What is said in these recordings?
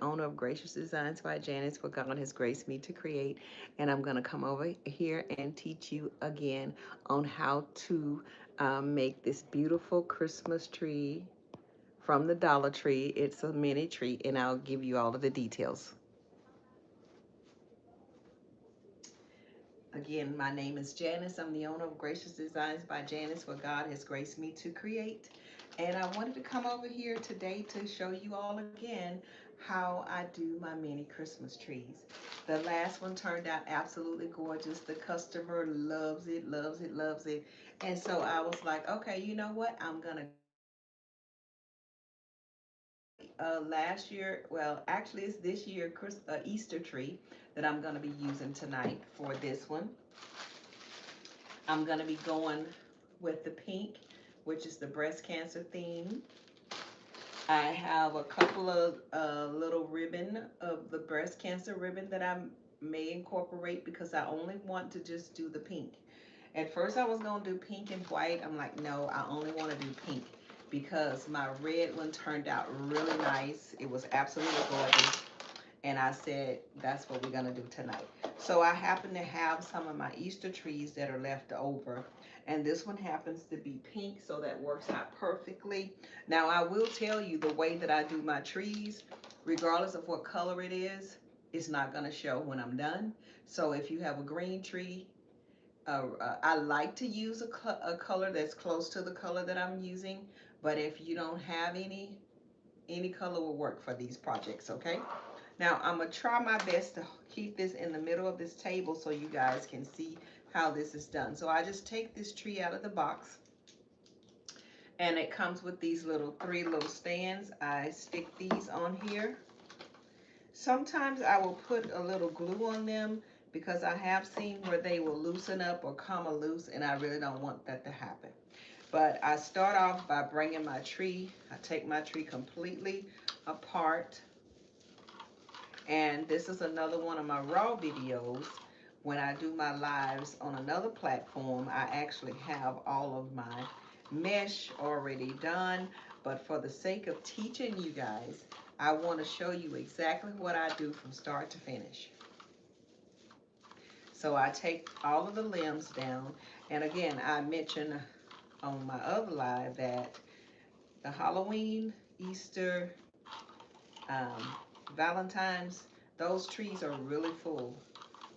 owner of Gracious Designs by Janice, what God has graced me to create, and I'm gonna come over here and teach you again on how to make this beautiful Christmas tree from the Dollar Tree. It's a mini tree, and I'll give you all of the details. Again, my name is Janice. I'm the owner of Gracious Designs by Janice, what God has graced me to create. And I wanted to come over here today to show you all again how I do my mini Christmas trees. The last one turned out absolutely gorgeous. The customer loves it, loves it, loves it. And so I was like, okay, you know what? I'm going to go ahead and use my last year, well, actually it's this year Easter tree that I'm going to be using tonight for this one. I'm going to be going with the pink, which is the breast cancer theme. I have a couple of little ribbon of the breast cancer ribbon that I may incorporate because I only want to just do the pink. At first I was going to do pink and white. I'm like, no, I only want to do pink because my red one turned out really nice. It was absolutely gorgeous. And I said, that's what we're going to do tonight. So I happen to have some of my Easter trees that are left over. And this one happens to be pink, so that works out perfectly. Now, I will tell you the way that I do my trees, regardless of what color it is, it's not going to show when I'm done. So if you have a green tree, I like to use a color that's close to the color that I'm using. But if you don't have any color will work for these projects, okay? Now, I'm going to try my best to keep this in the middle of this table so you guys can see how this is done. So I just take this tree out of the box, and it comes with these three little stands. I stick these on here. Sometimes I will put a little glue on them because I have seen where they will loosen up or come loose, and I really don't want that to happen. But I start off by bringing my tree. I take my tree completely apart. And this is another one of my raw videos. When I do my lives on another platform, I actually have all of my mesh already done. But for the sake of teaching you guys, I want to show you exactly what I do from start to finish. So I take all of the limbs down. And again, I mentioned on my other live that the Halloween, Easter, um, Valentine's, those trees are really full.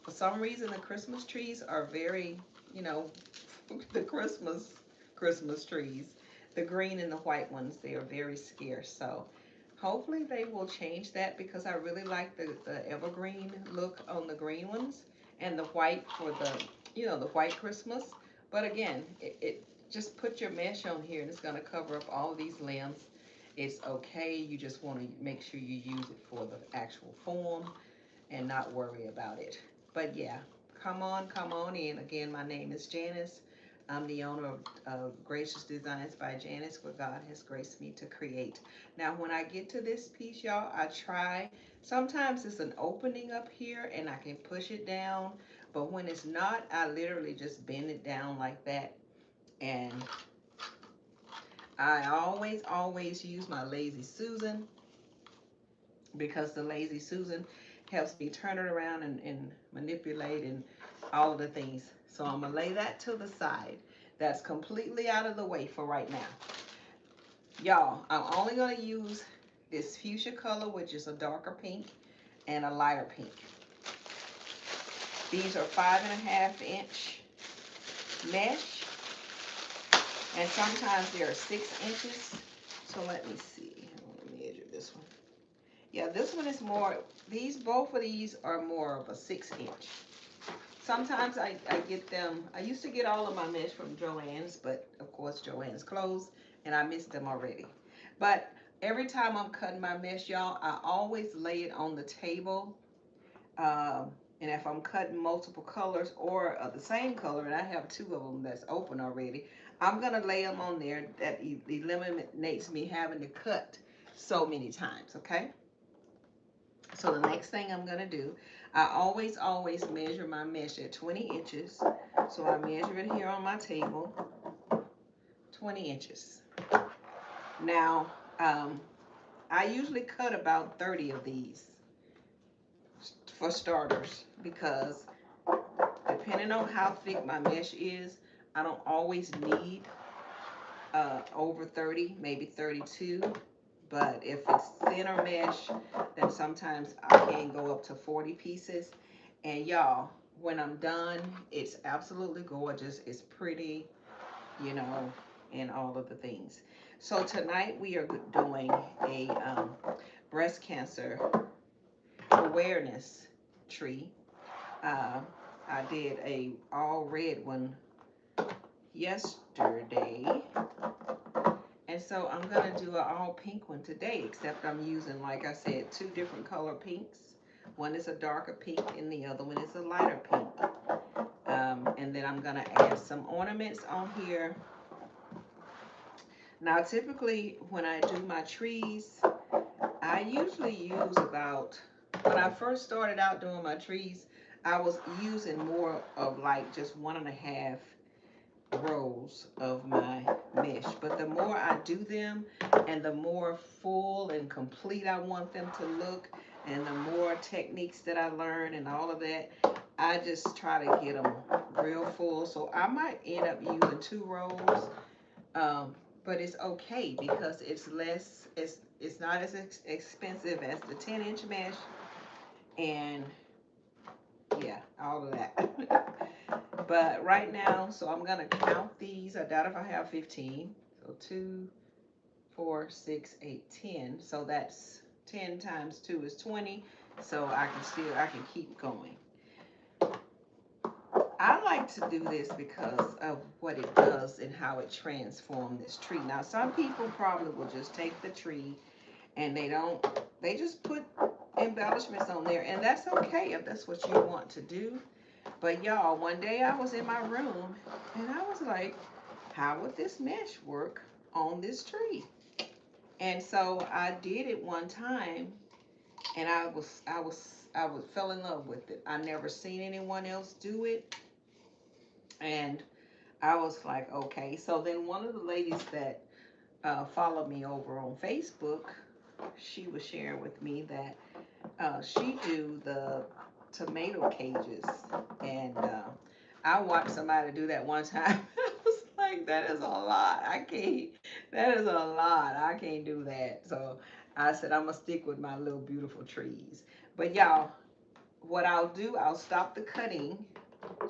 For some reason, the Christmas trees are very, you know, the Christmas trees, the green and the white ones, they are very scarce. So hopefully they will change that because I really like the evergreen look on the green ones and the white for the, the white Christmas. But again, it just put your mesh on here and it's going to cover up all of these limbs. It's okay. You just want to make sure you use it for the actual form and not worry about it. But yeah, come on in. Again, my name is Janice. I'm the owner of Gracious Designs by Janice, what God has graced me to create. Now, when I get to this piece, y'all, I try. Sometimes it's an opening up here and I can push it down. But when it's not, I literally just bend it down like that. And I always use my Lazy Susan because the Lazy Susan helps me turn it around and manipulate and all of the things. So I'm going to lay that to the side. That's completely out of the way for right now. Y'all, I'm only going to use this fuchsia color, which is a darker pink, and a lighter pink. These are 5.5-inch mesh, and sometimes they are 6 inches. So let me see. Let me measure this one. Yeah, this one is more, both of these are more of a 6-inch. Sometimes I get them, I used to get all of my mesh from Joann's, but of course Joann's closed and I missed them already. But every time I'm cutting my mesh, y'all, I always lay it on the table. And if I'm cutting multiple colors or the same color, and I have 2 of them that's open already, I'm going to lay them on there. That eliminates me having to cut so many times, okay? So the next thing I'm going to do, I always measure my mesh at 20 inches. So I measure it here on my table, 20 inches. Now, I I usually cut about 30 of these for starters because depending on how thick my mesh is, I don't always need over 30, maybe 32. But if it's thinner mesh, then sometimes I can go up to 40 pieces. And y'all, when I'm done, it's absolutely gorgeous. It's pretty, you know, and all of the things. So tonight we are doing a breast cancer awareness tree. Uh, I did a all red one yesterday. And so I'm going to do an all pink one today, except I'm using, like I said, two different color pinks. One is a darker pink and the other one is a lighter pink. And then I'm going to add some ornaments on here. Now, typically when I do my trees, I usually use about, when I first started out doing my trees, I was using more of like just 1.5 rows of my mesh. But the more I do them and the more full and complete I want them to look, and the more techniques that I learn and all of that, I just try to get them real full. So I might end up using 2 rows, but it's okay because it's less, it's not as expensive as the 10-inch mesh, and yeah, all of that. But right now, so I'm gonna count these. I doubt if I have 15. So 2, 4, 6, 8, 10. So that's 10 times 2 is 20. So I can keep going. I like to do this because of what it does and how it transforms this tree. Now, some people probably will just take the tree and they just put embellishments on there, and that's okay if that's what you want to do. But y'all, one day I was in my room and I was like, how would this mesh work on this tree? And so I did it one time, and I fell in love with it. I never seen anyone else do it, and I was like, okay. So then one of the ladies that followed me over on Facebook, she was sharing with me that she do the tomato cages, and I watched somebody do that one time. I was like, that is a lot. I can't. That is a lot. I can't do that. So I said I'm gonna stick with my little beautiful trees. But y'all, what I'll do, I'll stop the cutting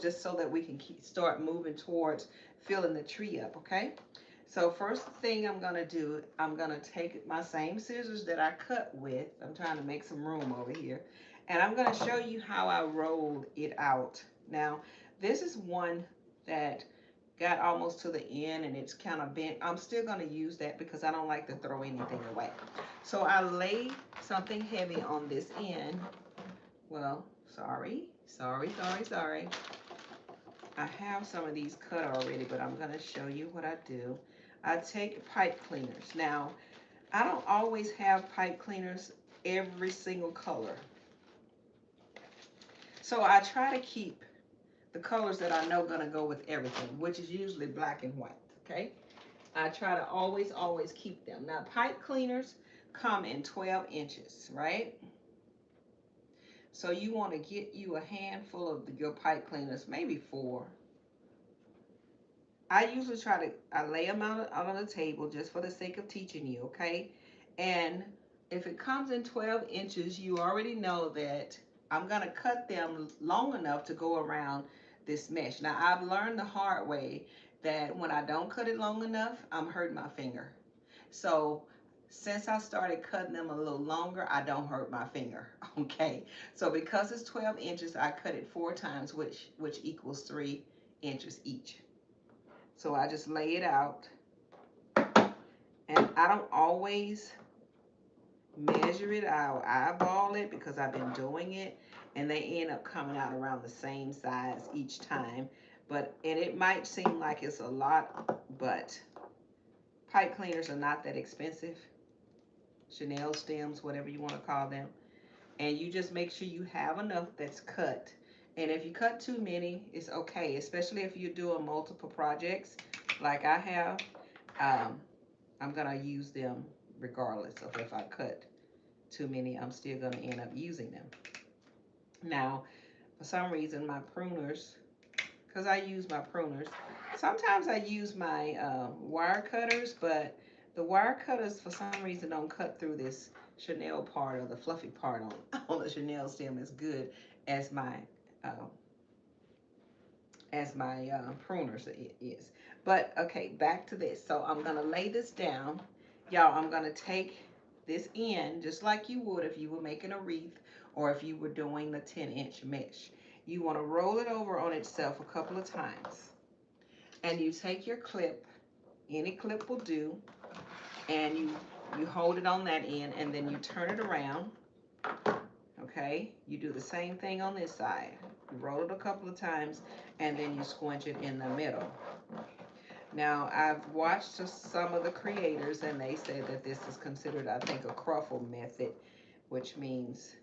just so that we can start moving towards filling the tree up. Okay. So first thing I'm gonna do, I'm gonna take my same scissors that I cut with. I'm trying to make some room over here. And I'm gonna show you how I rolled it out. Now, this is one that got almost to the end and it's kind of bent. I'm still gonna use that because I don't like to throw anything away. So I lay something heavy on this end. Well, sorry. I have some of these cut already, but I'm gonna show you what I do. I take pipe cleaners. Now, I don't always have pipe cleaners every single color. So I try to keep the colors that I know gonna go with everything, which is usually black and white, okay? I try to always keep them. Now, pipe cleaners come in 12 inches, right? So you wanna get you a handful of your pipe cleaners, maybe 4. I usually I lay them out on the table just for the sake of teaching you, okay? And if it comes in 12 inches, you already know that I'm gonna cut them long enough to go around this mesh. Now, I've learned the hard way that when I don't cut it long enough, I'm hurting my finger. So since I started cutting them a little longer, I don't hurt my finger, okay? So because it's 12 inches, I cut it 4 times, which equals 3 inches each. So I just lay it out, and I don't always measure it. I'll eyeball it because I've been doing it, and they end up coming out around the same size each time. And it might seem like it's a lot, but pipe cleaners are not that expensive. Chanel stems, whatever you want to call them. And you just make sure you have enough that's cut. And if you cut too many, it's okay, especially if you're doing multiple projects like I have. I'm gonna use them regardless of if I cut too many, I'm still going to end up using them. Now, for some reason, my pruners, because I use my pruners, sometimes I use my wire cutters, but the wire cutters, for some reason, don't cut through this chenille part or the fluffy part on the chenille stem as good as uh, my pruners is. But okay, back to this. So I'm gonna lay this down, y'all. I'm gonna take this in just like you would if you were making a wreath or if you were doing the 10-inch mesh. You want to roll it over on itself a couple of times, and you take your clip. Any clip will do, and you hold it on that end, and then you turn it around. Okay, you do the same thing on this side. You roll it a couple of times, and then you squinch it in the middle. Now, I've watched some of the creators, and they say that this is considered, I think, a cruffle method, which means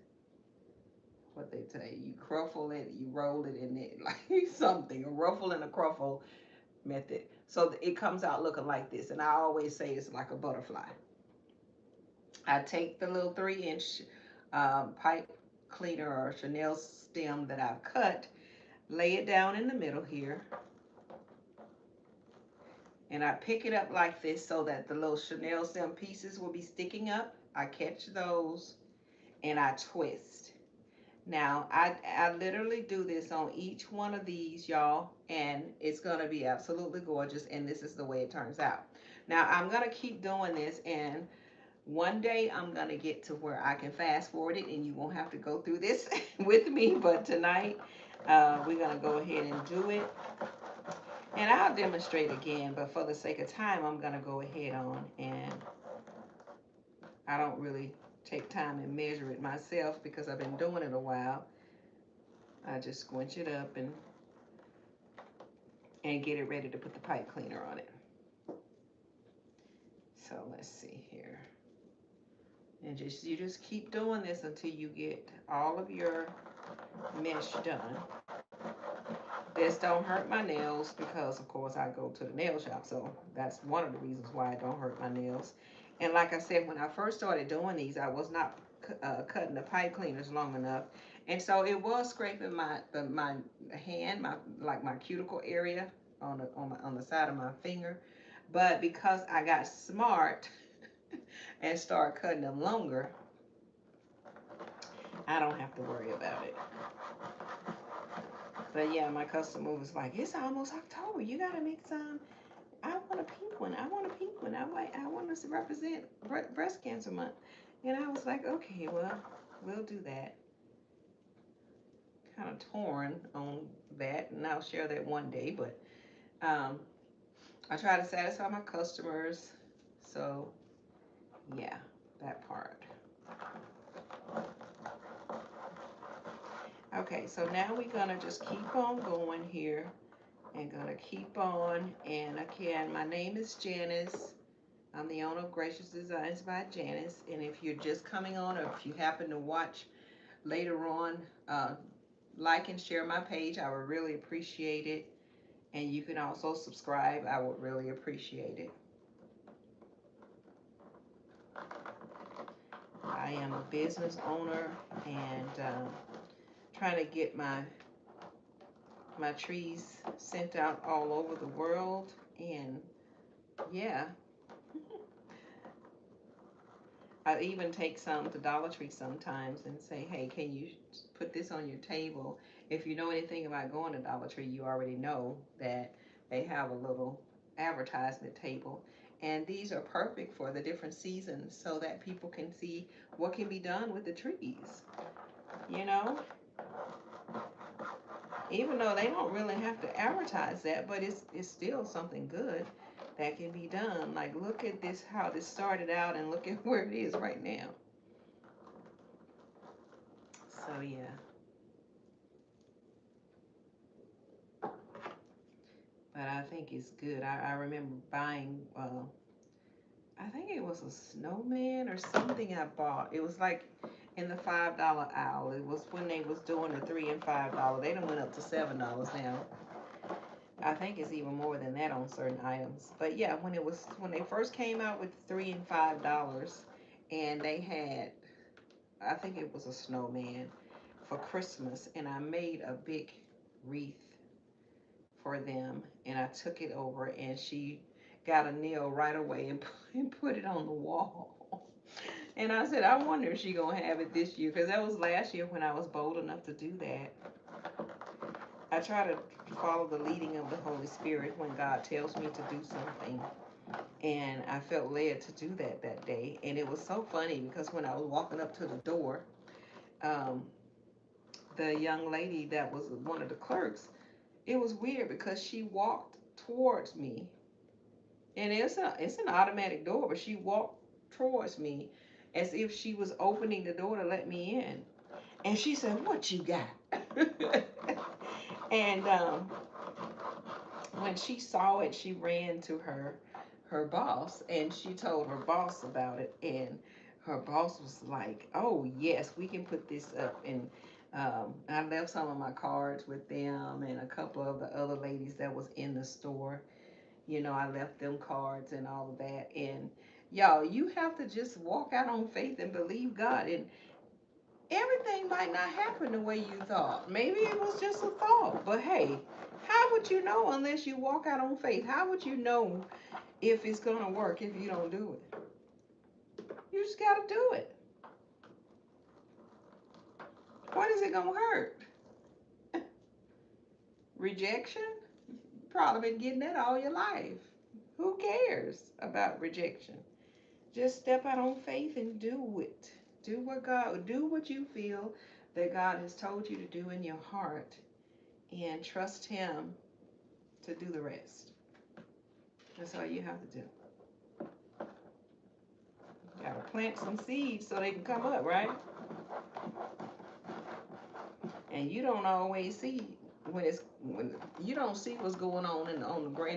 what they say, you cruffle it, you roll it in it, like something, a ruffle and a cruffle method. So it comes out looking like this, and I always say it's like a butterfly. I take the little 3-inch pipe cleaner or chenille stem that I've cut, lay it down in the middle here, and I pick it up like this so that the little chenille stem pieces will be sticking up. I catch those and I twist. Now, I literally do this on each one of these, y'all, and it's going to be absolutely gorgeous, and this is the way it turns out. Now, I'm going to keep doing this, and one day I'm going to get to where I can fast forward it, and you won't have to go through this with me, but tonight we're going to go ahead and do it. And I'll demonstrate again, but for the sake of time, I'm going to go ahead on, and I don't really take time and measure it myself because I've been doing it a while. I just squinch it up and get it ready to put the pipe cleaner on it. So let's see here. And you just keep doing this until you get all of your mesh done. This don't hurt my nails because, of course, I go to the nail shop. So that's one of the reasons why I don't hurt my nails. And like I said, when I first started doing these, I was not cutting the pipe cleaners long enough. And so it was scraping my hand, my cuticle area on the side of my finger. But because I got smart and started cutting them longer, I don't have to worry about it. But yeah, my customer was like, it's almost October. You got to make some. I want a pink one. I want a pink one. I want us to represent breast cancer month. And I was like, okay, well, we'll do that. Kind of torn on that, and I'll share that one day. But I try to satisfy my customers. So yeah, that part. Okay, so now we're gonna just keep on going here and gonna keep on. And again, my name is Janice. I'm the owner of Gracious Designs by Janice. And if you're just coming on, or if you happen to watch later on, like and share my page. I would really appreciate it. And you can also subscribe. I would really appreciate it. I am a business owner and trying to get my trees sent out all over the world. And yeah, I even take some to Dollar Tree sometimes and say, hey, can you put this on your table? If you know anything about going to Dollar Tree, you already know that they have a little advertisement table. And these are perfect for the different seasons so that people can see what can be done with the trees. You know, even though they don't really have to advertise that, but it's still something good that can be done. Like, look at this, how this started out, and look at where it is right now. So yeah. But I think it's good. I remember buying, I think it was a snowman or something I bought. It was like in the $5 aisle. It was when they was doing the $3 and $5. They done went up to $7 now. I think it's even more than that on certain items. But yeah, when they first came out with $3 and $5, and they had, I think it was a snowman for Christmas, and I made a big wreath for them, and I took it over, and she got a nail right away and put it on the wall. And I said, I wonder if she gonna have it this year, because that was last year when I was bold enough to do that. I try to follow the leading of the Holy Spirit when God tells me to do something. And I felt led to do that day. And it was so funny because when I was walking up to the door, um, the young lady that was one of the clerks, it was weird because she walked towards me. And it's an automatic door, but she walked towards me as if she was opening the door to let me in. And she said, "What you got?" And when she saw it, she ran to her boss, and she told her boss about it. And her boss was like, "Oh yes, we can put this up." And I left some of my cards with them and a couple of the other ladies that was in the store. I left them cards and all of that. And y'all, you have to just walk out on faith and believe God. And everything might not happen the way you thought. Maybe it was just a thought. But hey, how would you know unless you walk out on faith? How would you know if it's going to work if you don't do it? You just got to do it. What is it going to hurt? Rejection? You've probably been getting that all your life. Who cares about rejection? Just step out on faith and do it. Do what you feel that God has told you to do in your heart, and trust Him to do the rest. That's all you have to do. You gotta plant some seeds so they can come up, right? And you don't always see when you don't see what's going on in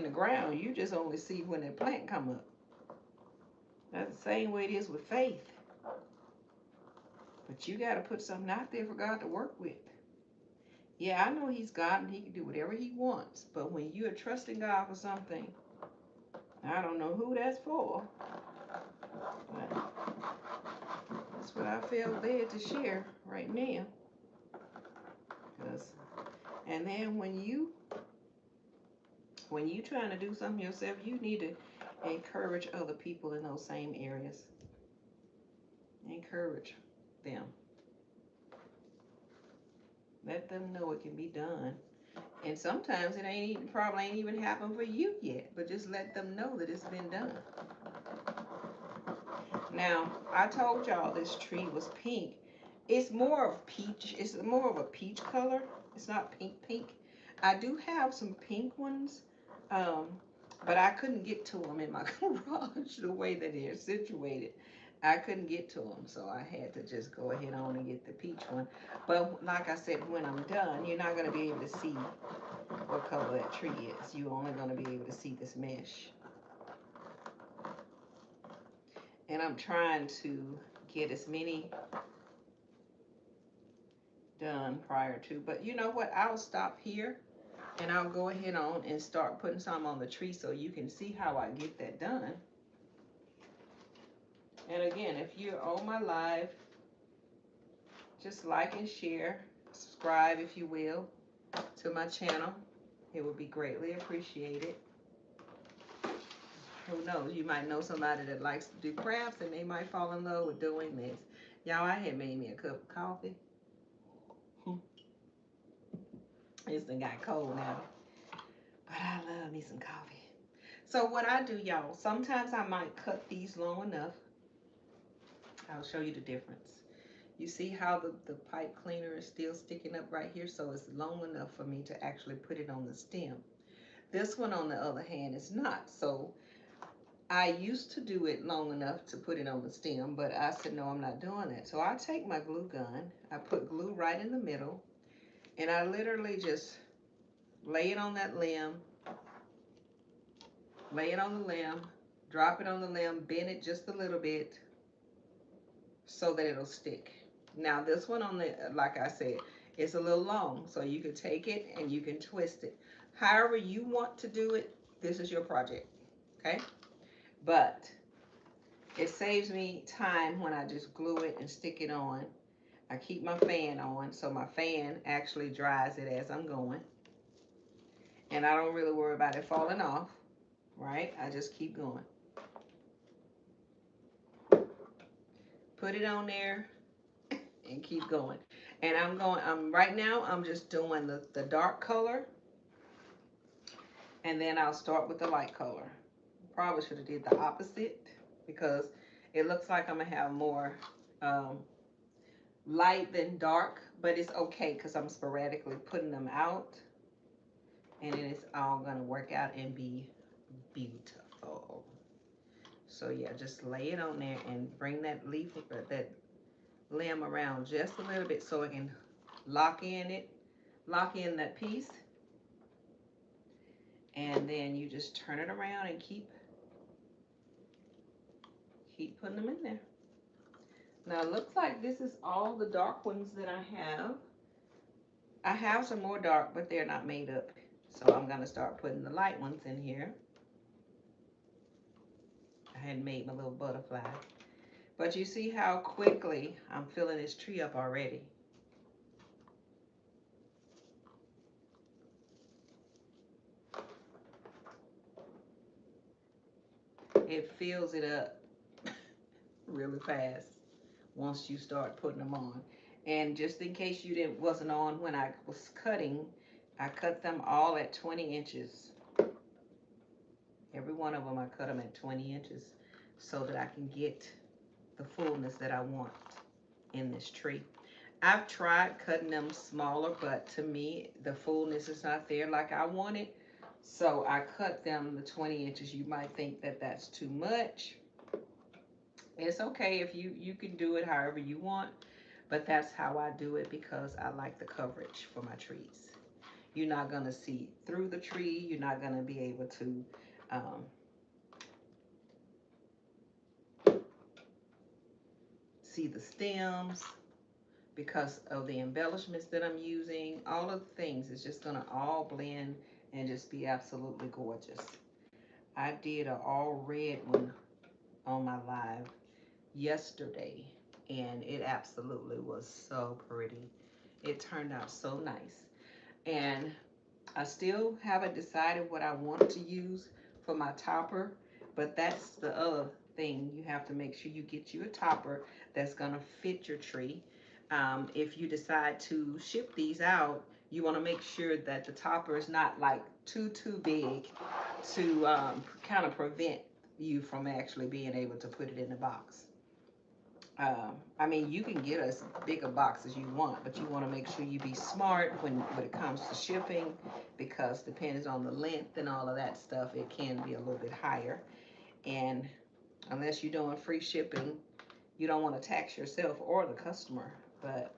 the ground. You just only see when that plant come up. That's the same way it is with faith. But you got to put something out there for God to work with. Yeah, I know He's God and He can do whatever He wants. But when you are trusting God for something, I don't know who that's for. But that's what I feel led to share right now. And then when you trying to do something yourself, you need to encourage other people in those same areas. Encourage them. Let them know it can be done. And sometimes probably ain't even happened for you yet, but just let them know that it's been done. Now, I told y'all this tree was pink. It's more of peach. It's more of a peach color. It's not pink. I do have some pink ones, but I couldn't get to them in my garage the way that they're situated. I couldn't get to them, so I had to just go ahead on and get the peach one. But like I said, when I'm done, you're not going to be able to see what color that tree is. You're only going to be able to see this mesh. And I'm trying to get as many done prior to. But you know what? I'll stop here and I'll go ahead on and start putting some on the tree so you can see how I get that done. And again, if you're on my live, just like and share, subscribe if you will to my channel. It would be greatly appreciated. Who knows, you might know somebody that likes to do crafts and they might fall in love with doing this. Y'all, I had made me a cup of coffee. It's done got cold now, but I love me some coffee. So what I do, y'all, sometimes I might cut these long enough. I'll show you the difference. You see how the pipe cleaner is still sticking up right here, so it's long enough for me to actually put it on the stem. This one, on the other hand, is not. So I used to do it long enough to put it on the stem, but I said, no, I'm not doing that. So I take my glue gun, I put glue right in the middle, and I literally just lay it on that limb, drop it on the limb, bend it just a little bit so that it'll stick. Now this one like I said, it's a little long, so you can take it and you can twist it. However you want to do it, this is your project, okay? But it saves me time when I just glue it and stick it on. I keep my fan on, so my fan actually dries it as I'm going. And I don't really worry about it falling off, right? I just keep going. Put it on there and keep going. And right now, I'm just doing the dark color, and then I'll start with the light color. Probably should have did the opposite because it looks like I'm gonna have more um, light than dark, but it's okay because I'm sporadically putting them out, and then it's all gonna work out and be beautiful. So yeah, just lay it on there and bring that leaf, that limb around just a little bit so it can lock in that piece, and then you just turn it around and keep putting them in there. Now it looks like this is all the dark ones that I have. I have some more dark, but they're not made up. So I'm gonna start putting the light ones in here. I hadn't made my little butterfly. But you see how quickly I'm filling this tree up already. It fills it up really fast once you start putting them on. And just in case you wasn't on when I was cutting, I cut them all at 20 inches. Every one of them, I cut them at 20 inches so that I can get the fullness that I want in this tree. I've tried cutting them smaller, but to me, the fullness is not there like I want it. So I cut them the 20 inches. You might think that that's too much. It's okay if you can do it however you want, but that's how I do it because I like the coverage for my trees. You're not gonna see through the tree. You're not gonna be able to see the stems because of the embellishments that I'm using. All of the things, it's just gonna all blend and just be absolutely gorgeous. I did an all red one on my live yesterday, and it absolutely was so pretty. It turned out so nice. And I still haven't decided what I want to use for my topper, but that's the other thing. You have to make sure you get you a topper that's gonna fit your tree. If you decide to ship these out, you want to make sure that the topper is not like too big to kind of prevent you from actually being able to put it in the box. I mean, you can get as big a box as you want, but you want to make sure you be smart when it comes to shipping, because depends on the length and all of that stuff, it can be a little bit higher. And unless you're doing free shipping, you don't want to tax yourself or the customer, but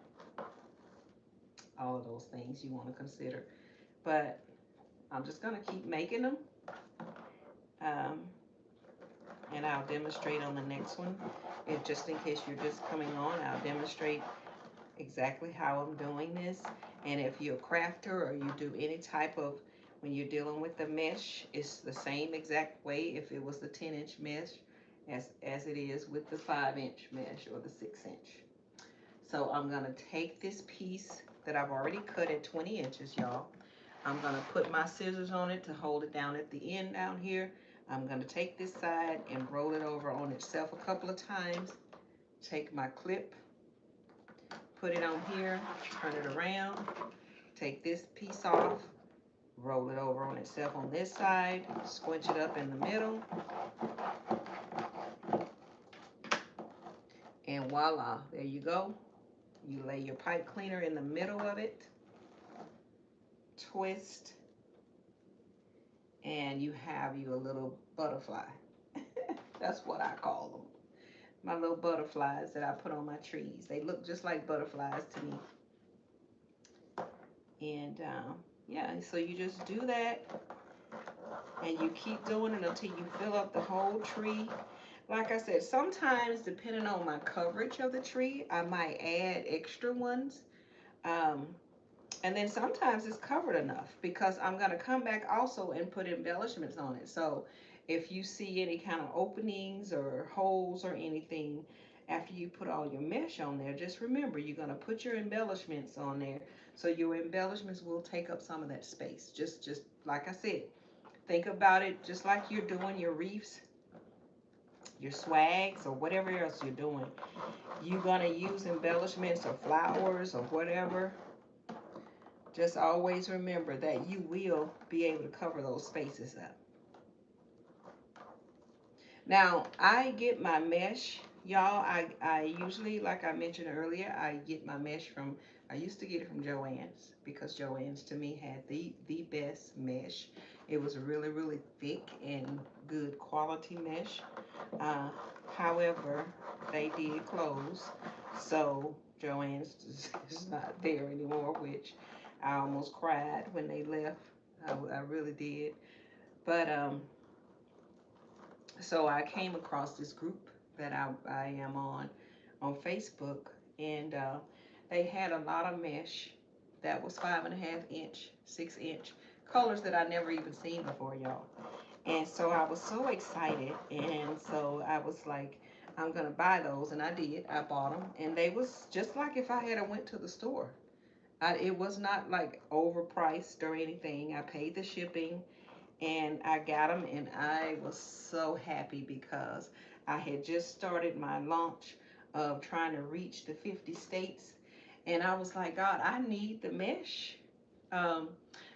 all of those things you want to consider. But I'm just going to keep making them. Um, and I'll demonstrate on the next one. If just in case you're just coming on, I'll demonstrate exactly how I'm doing this. And if you're a crafter or you do any type of, when you're dealing with the mesh, it's the same exact way if it was the 10-inch mesh as it is with the 5-inch mesh or the 6-inch. So I'm gonna take this piece that I've already cut at 20 inches, y'all. I'm gonna put my scissors on it to hold it down at the end down here. I'm gonna take this side and roll it over on itself a couple of times. Take my clip, put it on here, turn it around, take this piece off, roll it over on itself on this side, squinch it up in the middle, and voila, there you go. You lay your pipe cleaner in the middle of it, twist, and you have you a little butterfly. That's what I call them. My little butterflies that I put on my trees. They look just like butterflies to me. And yeah, so you just do that, and you keep doing it until you fill up the whole tree. Like I said, sometimes depending on my coverage of the tree, I might add extra ones. Um, And then sometimes it's covered enough because I'm going to come back also and put embellishments on it. So if you see any kind of openings or holes or anything after you put all your mesh on there, just remember you're going to put your embellishments on there. So your embellishments will take up some of that space. Just like I said, think about it just like you're doing your reefs, your swags, or whatever else you're doing. You're going to use embellishments or flowers or whatever. Just always remember that you will be able to cover those spaces up. Now, I get my mesh, y'all. I usually, like I mentioned earlier, I get my mesh from, I used to get it from Joann's because Joann's to me had the best mesh. It was really, really thick and good quality mesh. Uh, However, they did close, so Joann's is not there anymore, which I almost cried when they left. I really did. But so I came across this group that I am on Facebook, and they had a lot of mesh that was 5.5 inch, 6 inch colors that I never even seen before, y'all. And so I was so excited, and so I was like, I'm gonna buy those, and I did. I bought them, and they was just like if I had a went to the store. It was not like overpriced or anything. I paid the shipping, and I got them, and I was so happy because I had just started my launch of trying to reach the 50 states, and I was like, God, I need the mesh. Um,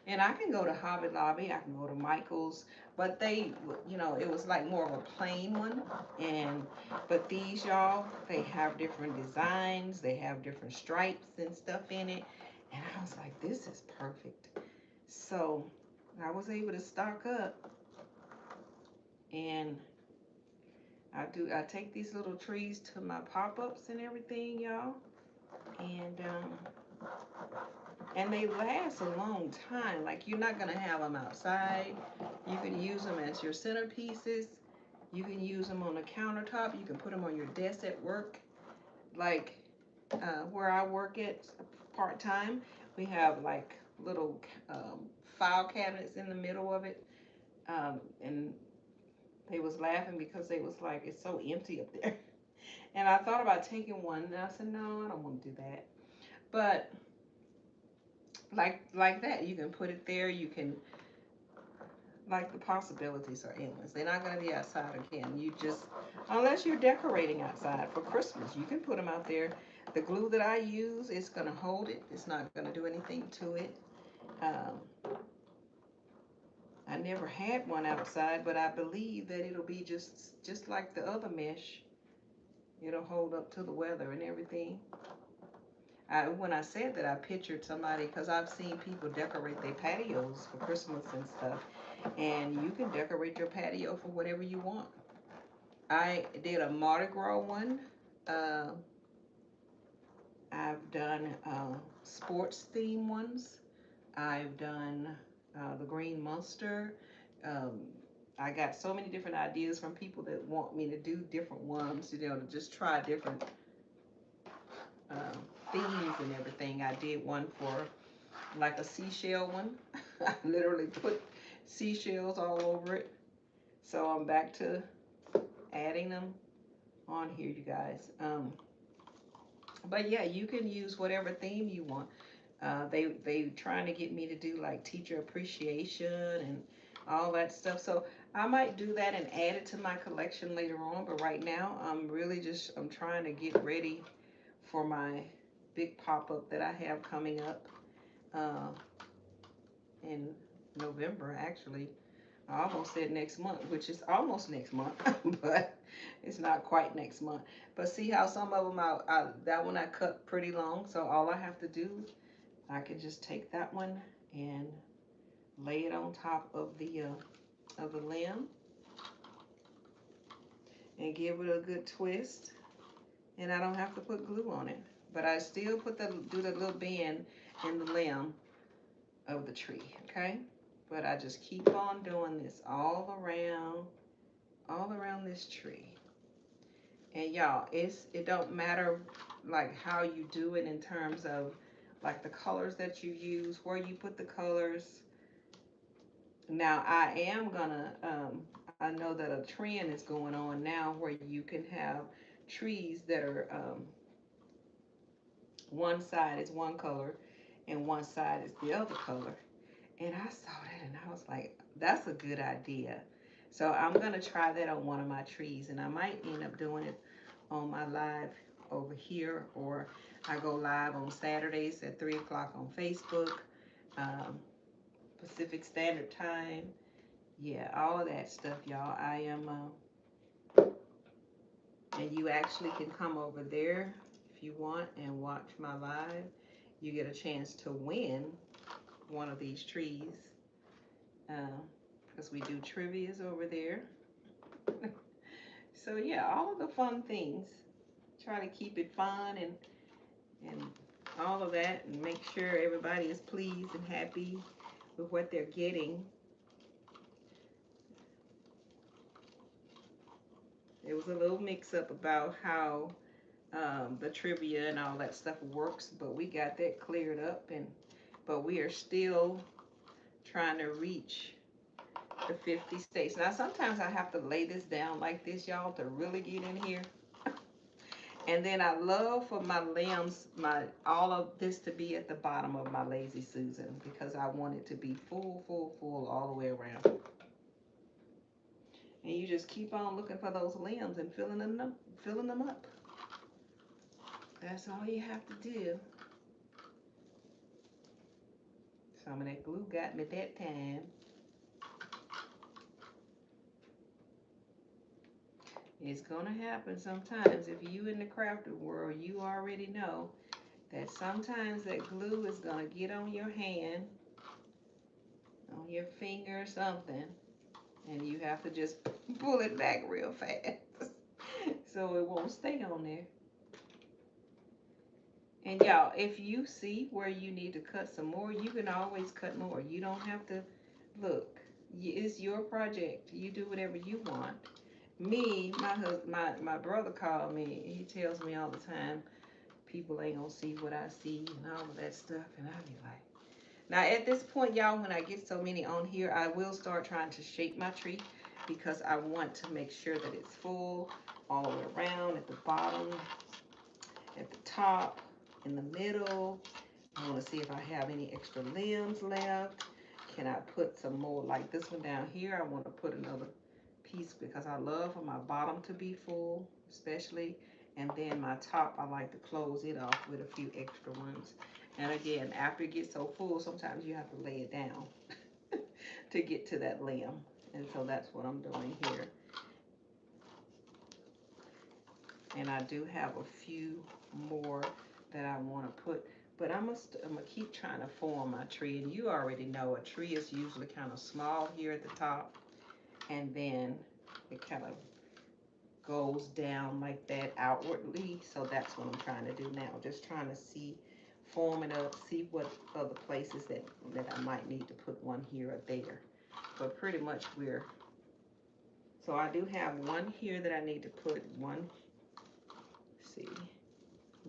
and I can go to Hobby Lobby, I can go to Michael's, but they, it was like more of a plain one. And but these, y'all, they have different designs, they have different stripes and stuff in it, and I was like, this is perfect. So I was able to stock up, and I take these little trees to my pop-ups and everything, y'all, and they last a long time. Like, you're not gonna have them outside. You can use them as your centerpieces. You can use them on the countertop. You can put them on your desk at work. Like where I work at part-time, we have like little file cabinets in the middle of it, and they was laughing because they was like, it's so empty up there. And I thought about taking one, and I said, no, I don't want to do that. But like that, you can put it there. You can, like, the possibilities are endless. They're not going to be outside again. You just, unless you're decorating outside for Christmas, you can put them out there. The glue that I use is going to hold it. It's not going to do anything to it. I never had one outside, but I believe that it'll be just like the other mesh. It'll hold up to the weather and everything. When I said that, I pictured somebody, because I've seen people decorate their patios for Christmas and stuff, and you can decorate your patio for whatever you want. I did a Mardi Gras one. Uh, I've done sports theme ones. I've done the Green Monster. Um, I got so many different ideas from people that want me to do different ones, to just try different um, themes and everything. I did one for like a seashell one. I literally put seashells all over it. So I'm back to adding them on here, you guys. But yeah, you can use whatever theme you want. They trying to get me to do like teacher appreciation and all that stuff. So I might do that and add it to my collection later on. But right now, I'm trying to get ready for my big pop-up that I have coming up uh, in November, actually. I almost said next month, which is almost next month, but it's not quite next month. But see how some of them, that one I cut pretty long, so all I have to do, I can just take that one and lay it on top of the limb and give it a good twist, and I don't have to put glue on it. But I still do the little bend in the limb of the tree, okay? But I just keep on doing this all around this tree. And y'all, it don't matter like how you do it in terms of like the colors that you use, where you put the colors. Now I am gonna, I know that a trend is going on now where you can have trees that are, one side is one color and one side is the other color. And I saw that and I was like, that's a good idea. So I'm gonna try that on one of my trees, and I might end up doing it on my live over here, or I go live on Saturdays at 3 o'clock on Facebook, um, Pacific Standard Time. Yeah, all of that stuff, y'all. I am, and you actually can come over there if you want and watch my live. You get a chance to win one of these trees, because we do trivias over there. So yeah, all of the fun things. Try to keep it fun and all of that, and make sure everybody is pleased and happy with what they're getting. There was a little mix up about how, the trivia and all that stuff works, but we got that cleared up, and but we are still trying to reach the 50 states. Now sometimes I have to lay this down like this, y'all, to really get in here. And then I love for my limbs, my all of this to be at the bottom of my Lazy Susan, because I want it to be full, full, full all the way around. And you just keep on looking for those limbs and filling them up. That's all you have to do. Some of that glue got me that time. It's gonna happen sometimes. If you in the crafting world, you already know that sometimes that glue is gonna get on your hand, on your finger or something, and you have to just pull it back real fast so it won't stay on there. And y'all, if you see where you need to cut some more, you can always cut more. You don't have to look. It's your project. You do whatever you want. Me, my husband, my brother called me. He tells me all the time, people ain't gonna see what I see and all of that stuff. And I be like, now at this point, y'all, when I get so many on here, I will start trying to shape my tree, because I want to make sure that it's full all the way around, at the bottom, at the top, in the middle. I want to see if I have any extra limbs left. Can I put some more like this one down here? I want to put another piece because I love for my bottom to be full, especially. And then my top, I like to close it off with a few extra ones. And again, after it gets so full, sometimes you have to lay it down to get to that limb. And so that's what I'm doing here. And I do have a few more that I want to put, but I'm gonna keep trying to form my tree. And you already know a tree is usually kind of small here at the top, and then it kind of goes down like that outwardly. So that's what I'm trying to do now. Just trying to see, form it up, see what other places that I might need to put one here or there. But pretty much so I do have one here that I need to put one, see,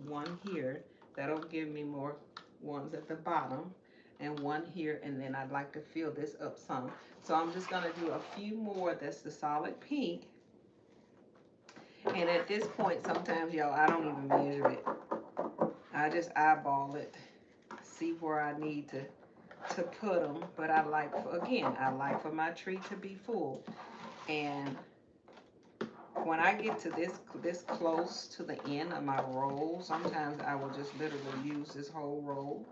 one here. That'll give me more ones at the bottom, and one here, and then I'd like to fill this up some. So I'm just gonna do a few more. That's the solid pink. And at this point, sometimes, y'all, I don't even measure it. I just eyeball it, see where I need to put them. But I like, again, I like for my tree to be full. And when I get to this close to the end of my roll, sometimes I will just literally use this whole roll.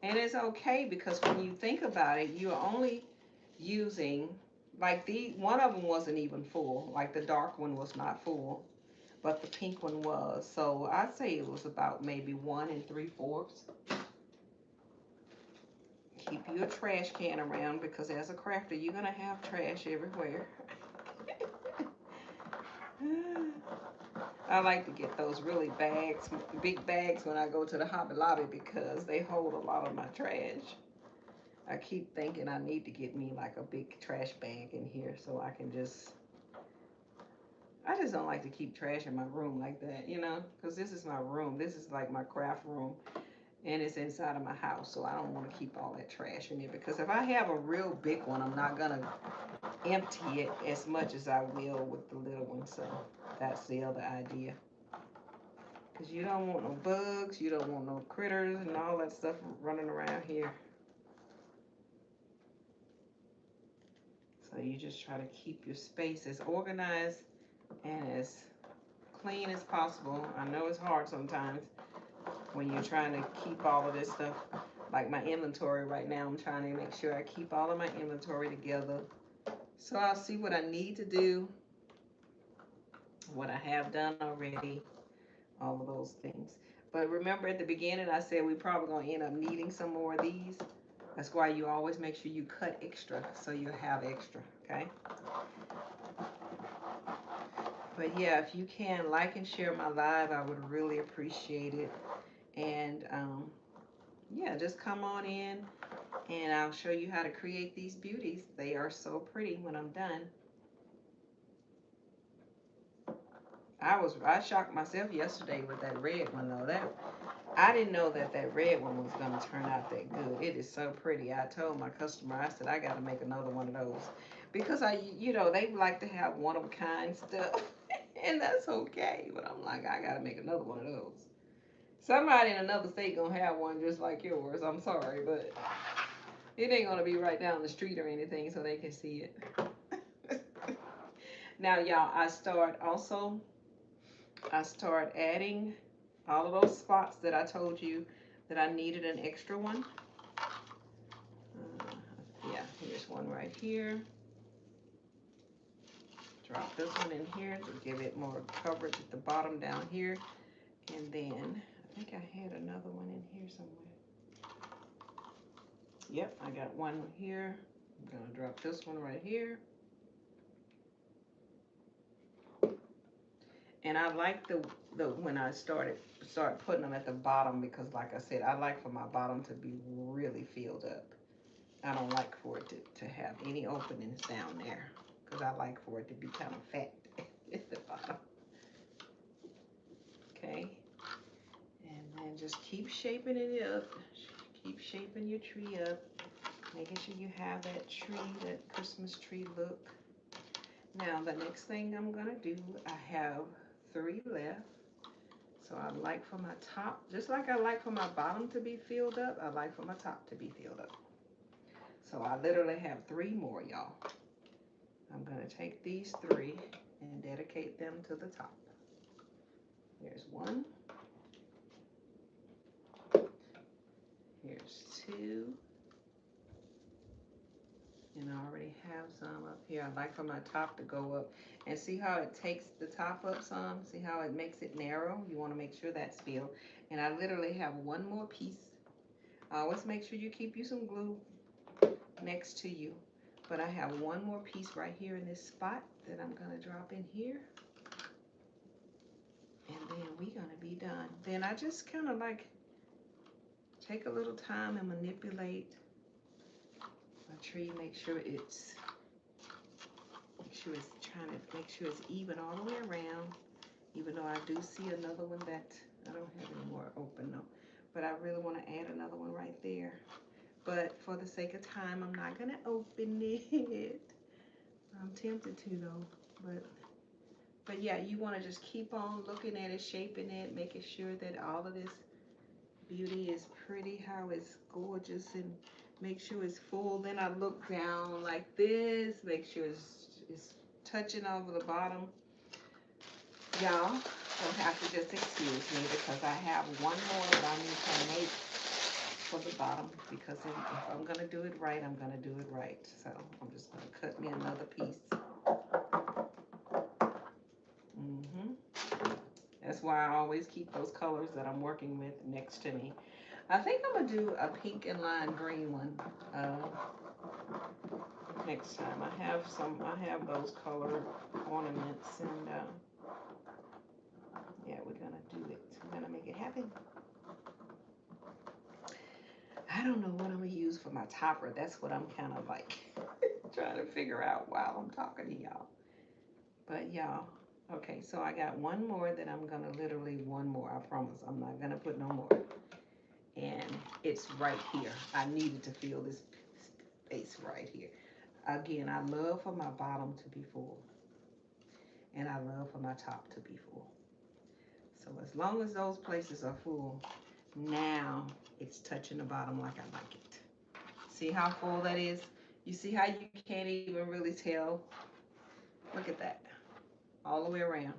And it's okay, because when you think about it, you're only using, like one of them wasn't even full, like the dark one was not full, but the pink one was. So I'd say it was about maybe 1 3/4. Keep your trash can around, because as a crafter, you're gonna have trash everywhere. I like to get those really big bags when I go to the Hobby Lobby, because they hold a lot of my trash. I keep thinking I need to get me like a big trash bag in here so I can just I just don't like to keep trash in my room like that, you know, because this is my room. This is like my craft room, and it's inside of my house, so I don't want to keep all that trash in there. Because if I have a real big one, I'm not gonna empty it as much as I will with the little one. So that's the other idea. Because you don't want no bugs, you don't want no critters and all that stuff running around here. So you just try to keep your space as organized and as clean as possible. I know it's hard sometimes when you're trying to keep all of this stuff. Like my inventory right now, I'm trying to make sure I keep all of my inventory together. So I'll see what I need to do, what I have done already, all of those things. But remember at the beginning, I said we probably gonna end up needing some more of these. That's why you always make sure you cut extra so you have extra, okay? But yeah, if you can like and share my live, I would really appreciate it. And yeah, just come on in and I'll show you how to create these beauties. They are so pretty when I'm done. I shocked myself yesterday with that red one though. That I didn't know that that red one was gonna turn out that good. It is so pretty. I told my customer, I said I gotta make another one of those because you know, they like to have one of a kind stuff, and that's okay. But I'm like, I gotta make another one of those. Somebody in another state gonna have one just like yours. I'm sorry, but it ain't gonna be right down the street or anything, so they can see it. Now, y'all, I start adding all of those spots that I told you that I needed an extra one. Yeah, here's one right here. Drop this one in here to give it more coverage at the bottom down here. And then, I think I had another one in here somewhere. Yep, I got one here. I'm gonna drop this one right here. And I like the when I start putting them at the bottom because like I said, I like for my bottom to be really filled up. I don't like for it to have any openings down there because I like for it to be kind of fat at the bottom. Okay, and then just keep shaping it up. Keep shaping your tree up, making sure you have that tree, that Christmas tree look. Now the next thing I'm gonna do, I have 3 left. So I like for my top, just like I like for my bottom to be filled up, I like for my top to be filled up. So I literally have 3 more, y'all. I'm gonna take these 3 and dedicate them to the top. Here's 1. Here's 2. And I already have some up here. I like for my top to go up. And see how it takes the top up some? See how it makes it narrow? You want to make sure that's filled. And I literally have 1 more piece. Always make sure you keep you some glue next to you. But I have 1 more piece right here in this spot that I'm going to drop in here. And then we're going to be done. Then I just kind of like take a little time and manipulate my tree. Make sure it's even all the way around. Even though I do see another one that I don't have any more open though. But I really want to add another one right there. But for the sake of time, I'm not going to open it. I'm tempted to though. But yeah, you want to just keep on looking at it, shaping it, making sure that all of this beauty is pretty, how it's gorgeous, and make sure it's full. Then I look down like this, make sure it's touching over the bottom. Y'all will have to just excuse me because I have 1 more that I need to make for the bottom, because if I'm going to do it right, I'm going to do it right. So I'm just going to cut me another piece. That's why I always keep those colors that I'm working with next to me. I think I'm going to do a pink and lime green one next time. I have those color ornaments, and yeah, we're going to do it. We're going to make it happen. I don't know what I'm going to use for my topper. That's what I'm kind of like trying to figure out while I'm talking to y'all. But y'all, Okay, so I got one more that I'm gonna literally one more. I promise I'm not gonna put no more. And it's right here. I needed to feel this space right here. Again, I love for my bottom to be full, and I love for my top to be full. So as long as those places are full, now it's touching the bottom like I like it. See how full that is? You see how you can't even really tell? Look at that. All the way around.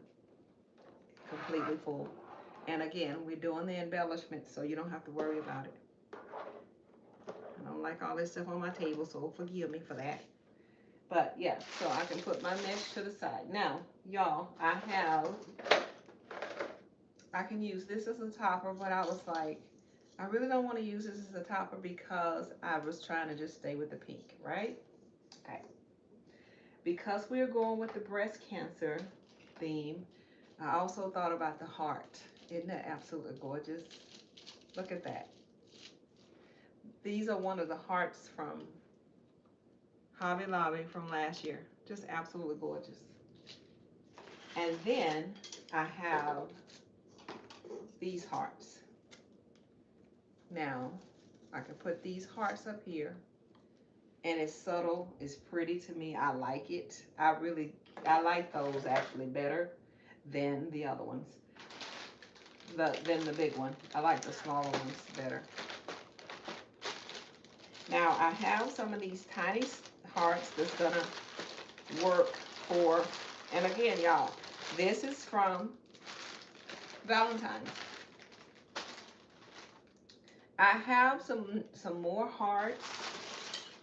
Completely full. And again, we're doing the embellishment so you don't have to worry about it. I don't like all this stuff on my table, so forgive me for that. But yeah, so I can put my mesh to the side. Now, y'all, I can use this as a topper, but I was like, I really don't want to use this as a topper because I was trying to just stay with the pink, right? Okay. Because we're going with the breast cancer theme, I also thought about the heart. Isn't that absolutely gorgeous? Look at that. These are one of the hearts from Hobby Lobby from last year. Just absolutely gorgeous. And then I have these hearts. Now, I can put these hearts up here. And it's subtle, it's pretty to me. I like it. I like those actually better than the other ones. Than the big one. I like the smaller ones better. Now, I have some of these tiny hearts that's gonna work for, and again, y'all, this is from Valentine's. I have some more hearts.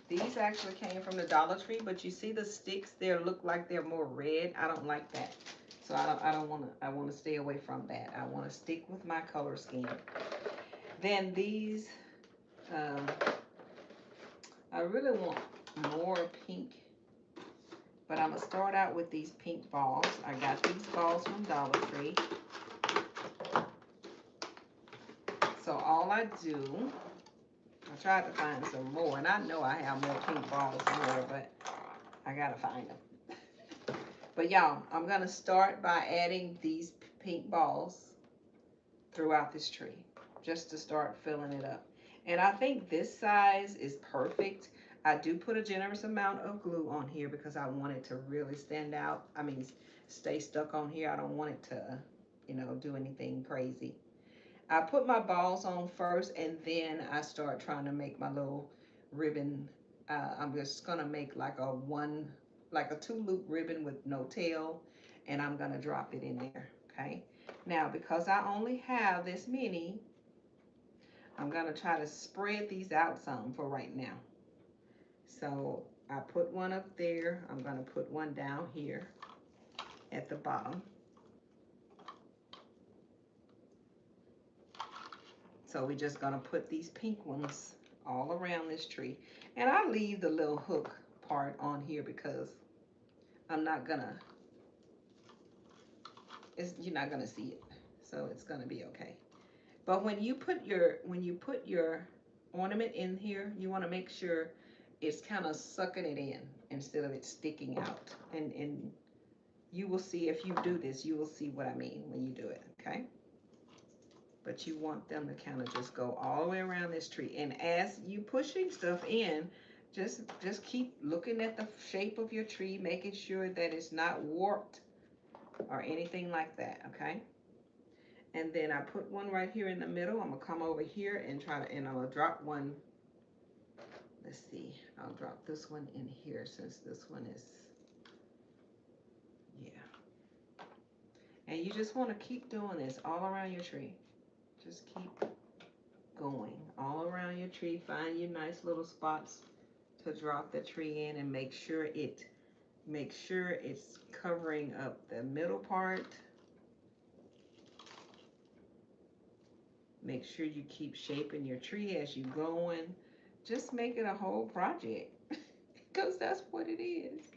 These actually came from the Dollar Tree, but you see the sticks there look like they're more red. I don't like that. So I want to stay away from that. I want to stick with my color scheme. Then these, um, I really want more pink, but I'm going to start out with these pink balls. I got these balls from Dollar Tree. So all I do, I tried to find some more, and I know I have more pink balls somewhere, but I got to find them. But y'all, I'm going to start by adding these pink balls throughout this tree, just to start filling it up. And I think this size is perfect. I do put a generous amount of glue on here because I want it to really stand out. I mean, stay stuck on here. I don't want it to, do anything crazy. I put my balls on first, and then I start trying to make my little ribbon. I'm just gonna make like a 2-loop ribbon with no tail, and I'm gonna drop it in there, okay? Now, because I only have this many, I'm gonna try to spread these out some for right now. So I put one up there. I'm gonna put one down here at the bottom. So we're just gonna put these pink ones all around this tree. And I leave the little hook part on here because I'm not gonna, you're not gonna see it. So it's gonna be okay. But when you put your ornament in here, you wanna make sure it's kind of sucking it in instead of it sticking out. And you will see, if you do this, you will see what I mean when you do it, okay? But you want them to kind of just go all the way around this tree. And as you pushing stuff in, just keep looking at the shape of your tree, making sure that it's not warped or anything like that, okay? And then I put one right here in the middle. I'm gonna come over here and and I'm gonna drop one. Let's see, I'll drop this one in here since this one is, yeah. And you just wanna keep doing this all around your tree. Just keep going all around your tree. Find your nice little spots to drop the tree in, and make sure it's covering up the middle part. Make sure you keep shaping your tree as you going. Just make it a whole project because that's what it is.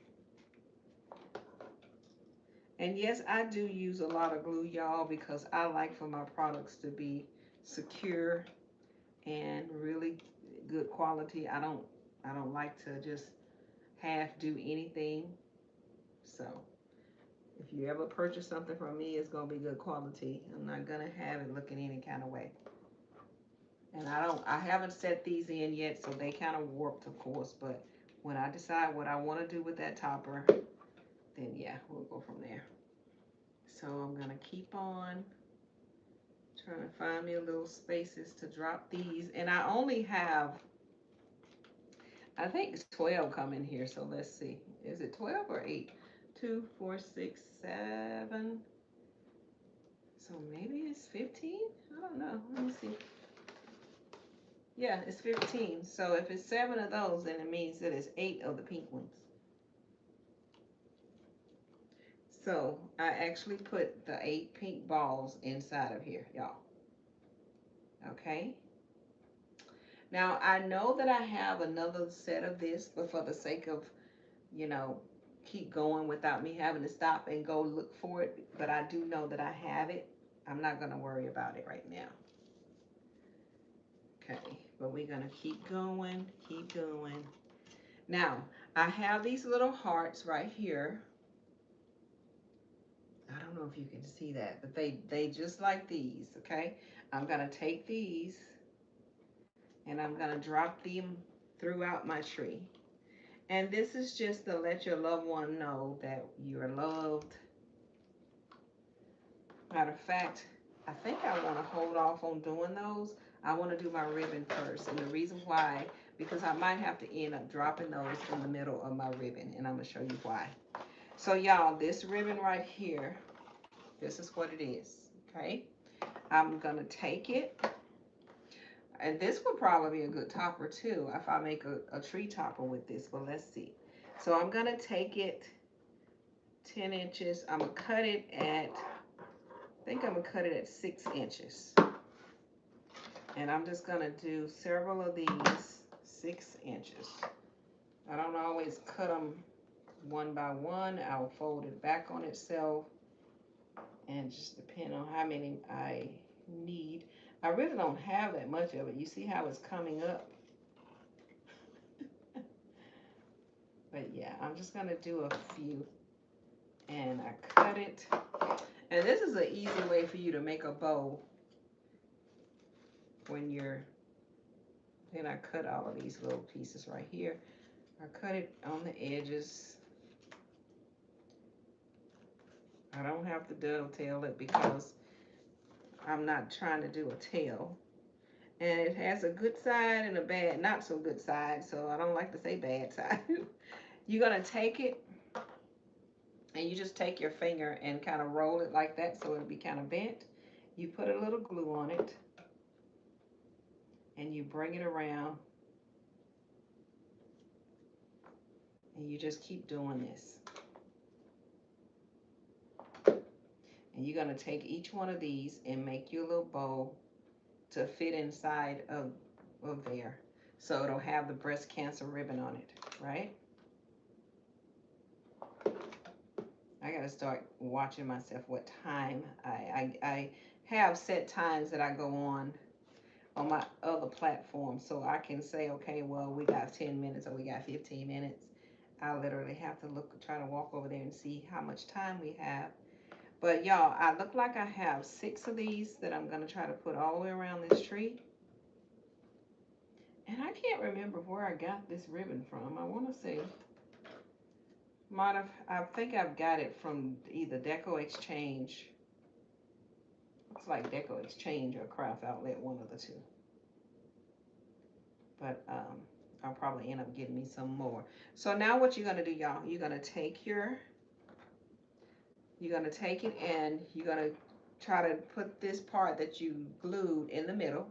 And yes, I do use a lot of glue, y'all, because I like for my products to be secure and really good quality. I don't like to just half do anything. So If you ever purchase something from me, it's gonna be good quality. I'm not gonna have it looking any kind of way. And I haven't set these in yet, so they kind of warped, of course, but when I decide what I want to do with that topper, then yeah, we'll go from there. So I'm gonna keep on trying to find me a little spaces to drop these. And I only have, I think it's 12 coming here, so let's see. Is it 12 or 8? 2, 4, 6, 7. So maybe it's 15? I don't know. Let me see. Yeah, it's 15. So if it's 7 of those, then it means that it's 8 of the pink ones. So I actually put the 8 pink balls inside of here, y'all. Okay. Now I know that I have another set of this, but for the sake of, you know, keep going without me having to stop and go look for it, but I do know that I have it. I'm not going to worry about it right now. Okay, but we're going to keep going, keep going. Now, I have these little hearts right here. I don't know if you can see that, but they just like these, okay? I'm going to take these and I'm going to drop them throughout my tree. And this is just to let your loved one know that you're loved. Matter of fact, I think I want to hold off on doing those. I want to do my ribbon first. And the reason why, because I might have to end up dropping those in the middle of my ribbon. And I'm going to show you why. So y'all, this ribbon right here, this is what it is. Okay. I'm going to take it. And this would probably be a good topper too if I make a tree topper with this. But let's see. So I'm going to take it 10 inches. I'm going to cut it at, I think I'm going to cut it at 6 inches. And I'm just going to do several of these 6 inches. I don't always cut them one by one. I'll fold it back on itself and just depend on how many I need. I really don't have that much of it. You see how it's coming up? But yeah, I'm just going to do a few. And I cut it. And this is an easy way for you to make a bow when you're, then I cut all of these little pieces right here. I cut it on the edges. I don't have to dovetail it because I'm not trying to do a tail. And it has a good side and a bad, not so good side, so I don't like to say bad side. You're going to take it and you just take your finger and kind of roll it like that so it'll be kind of bent. You put a little glue on it and you bring it around and you just keep doing this. And you're going to take each one of these and make you a little bow to fit inside of there. So it'll have the breast cancer ribbon on it, right? I got to start watching myself what time I have set times that I go on my other platform so I can say, okay, well, we got 10 minutes or we got 15 minutes. I literally have to try to walk over there and see how much time we have. But y'all, I look like I have 6 of these that I'm going to try to put all the way around this tree. And I can't remember where I got this ribbon from. I want to say, I think I've got it from either Deco Exchange. Looks like Deco Exchange or Craft Outlet, one of the two. But I'll probably end up getting me some more. So now what you're going to do, y'all, you're going to take it and you're going to try to put this part that you glued in the middle.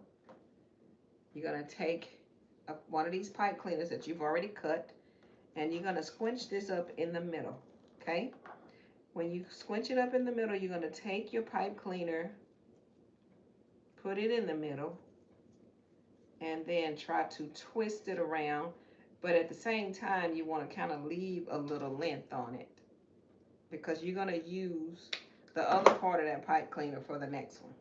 You're going to take one of these pipe cleaners that you've already cut and you're going to squinch this up in the middle, okay? When you squinch it up in the middle, you're going to take your pipe cleaner, put it in the middle, and then try to twist it around. But at the same time, you want to kind of leave a little length on it because you're going to use the other part of that pipe cleaner for the next one.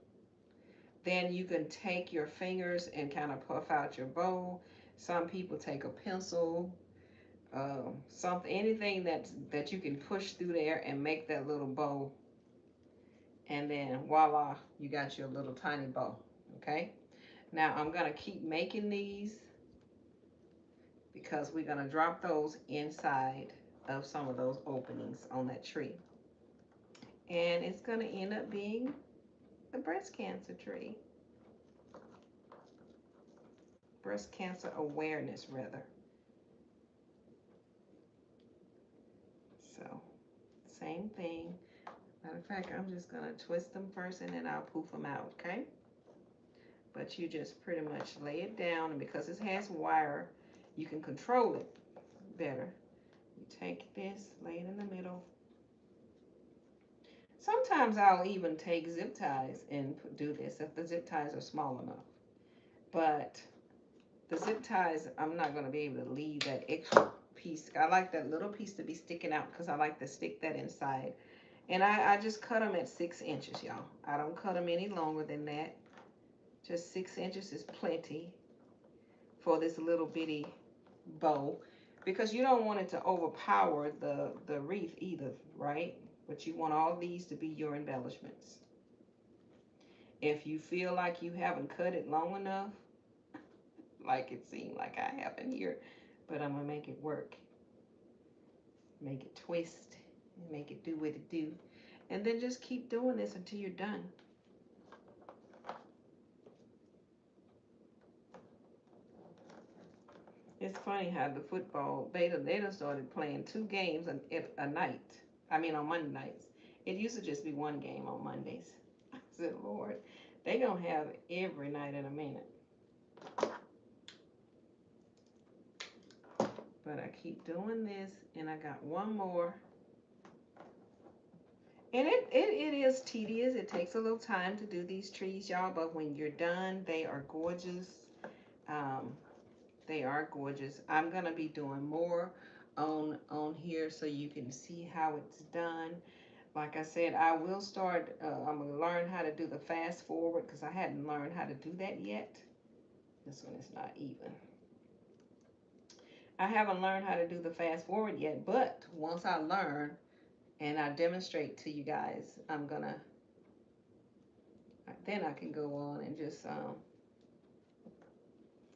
Then you can take your fingers and kind of puff out your bow. Some people take a pencil. something, anything that you can push through there and make that little bow, and then voila, you got your little tiny bow. Okay, now I'm gonna keep making these because we're gonna drop those inside of some of those openings on that tree, and it's gonna end up being the breast cancer tree, breast cancer awareness rather. So same thing. Matter of fact, I'm just gonna twist them first and then I'll poof them out, okay? But you just pretty much lay it down, and because it has wire, you can control it better. You take this, lay it in the middle. Sometimes I'll even take zip ties and do this if the zip ties are small enough. But the zip ties, I'm not gonna be able to leave that extra piece. I like that little piece to be sticking out because I like to stick that inside. And I just cut them at 6 inches, y'all. I don't cut them any longer than that. Just 6 inches is plenty for this little bitty bow, because you don't want it to overpower the wreath either, right? But you want all these to be your embellishments. If you feel like you haven't cut it long enough, like it seemed like I have in here, but I'm gonna make it work. Make it twist and make it do what it do. And then just keep doing this until you're done. It's funny how the football, they done started playing 2 games a night. I mean, on Monday nights. It used to just be 1 game on Mondays. I said, Lord, they gonna have every night in a minute. But I keep doing this, and I got one more. And it is tedious. It takes a little time to do these trees, y'all, but when you're done, they are gorgeous. Um, they are gorgeous. I'm gonna be doing more on here so you can see how it's done. Like I said, I will start, I'm gonna learn how to do the fast forward because I hadn't learned how to do that yet. This one is not even. I haven't learned how to do the fast forward yet, but once I learn and I demonstrate to you guys, then I can go on and just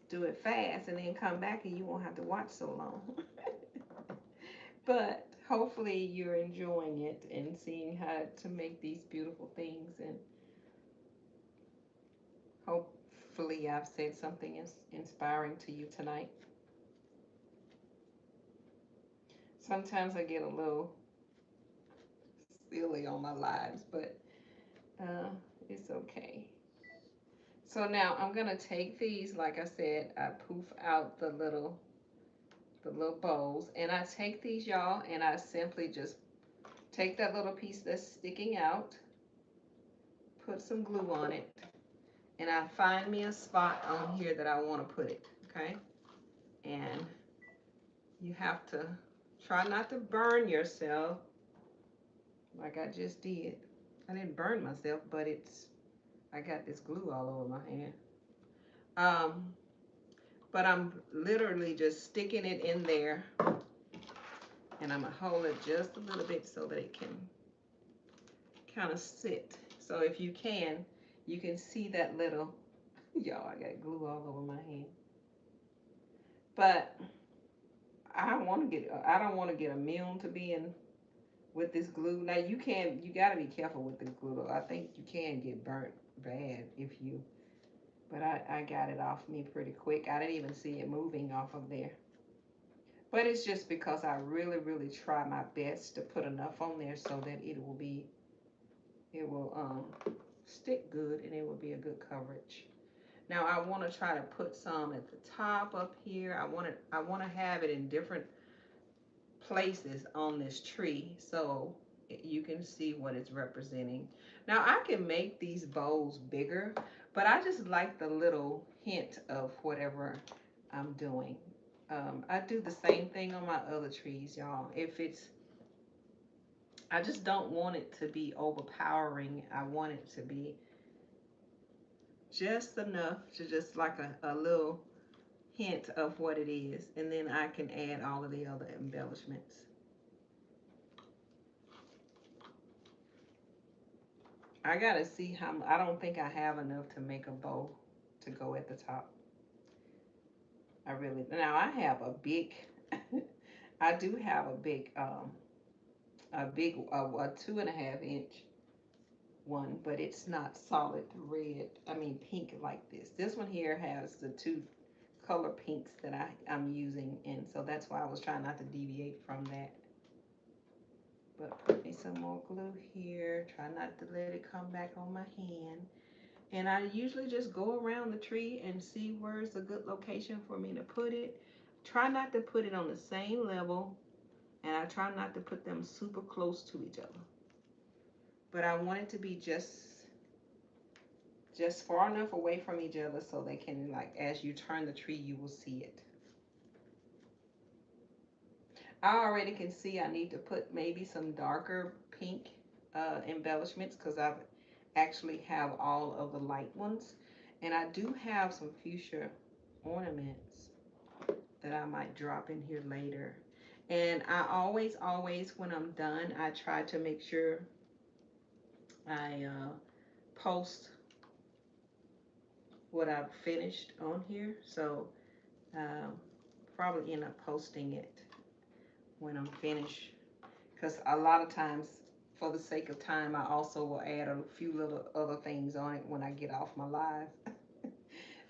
do it fast and then come back and you won't have to watch so long. But hopefully you're enjoying it and seeing how to make these beautiful things, and hopefully I've said something inspiring to you tonight. Sometimes I get a little silly on my lives, but it's okay. So now I'm gonna take these, like I said, I poof out the little bows, and I take these, y'all, and I simply just take that little piece that's sticking out, put some glue on it, and I find me a spot on here that I want to put it, okay? And you have to try not to burn yourself like I just did. I didn't burn myself, but I got this glue all over my hand. But I'm literally just sticking it in there, and I'm gonna hold it just a little bit so that it can kind of sit. So if you can see that little, y'all, I got glue all over my hand. But I don't want to get immune to being with this glue. Now you gotta be careful with the glue though. I think you can get burnt bad if you, but I got it off me pretty quick. I didn't even see it moving off of there. But it's just because I really, really try my best to put enough on there so that it will stick good and it will be a good coverage. Now I want to try to put some at the top up here. I want to have it in different places on this tree so you can see what it's representing. Now I can make these bows bigger, but I just like the little hint of whatever I'm doing. I do the same thing on my other trees, y'all. I just don't want it to be overpowering. I want it to be just enough to just like a little hint of what it is, and then I can add all of the other embellishments. I gotta see how, I don't think I have enough to make a bow to go at the top. I really, now I have a big, I do have a big, a 2.5 inch one, but it's not solid red, I mean pink like this. This one here has the two color pinks that I'm using, and so that's why I was trying not to deviate from that. But put me some more glue here. Try not to let it come back on my hand. And I usually just go around the tree and see where's a good location for me to put it. Try not to put it on the same level, and I try not to put them super close to each other. But I want it to be just far enough away from each other so they can, like, as you turn the tree, you will see it. I already can see I need to put maybe some darker pink embellishments, because I actually have all of the light ones. And I do have some fuchsia ornaments that I might drop in here later. And I always, when I'm done, I try to make sure I post what I've finished on here. So um, probably end up posting it when I'm finished, because a lot of times, for the sake of time, I also will add a few little other things on it when I get off my live.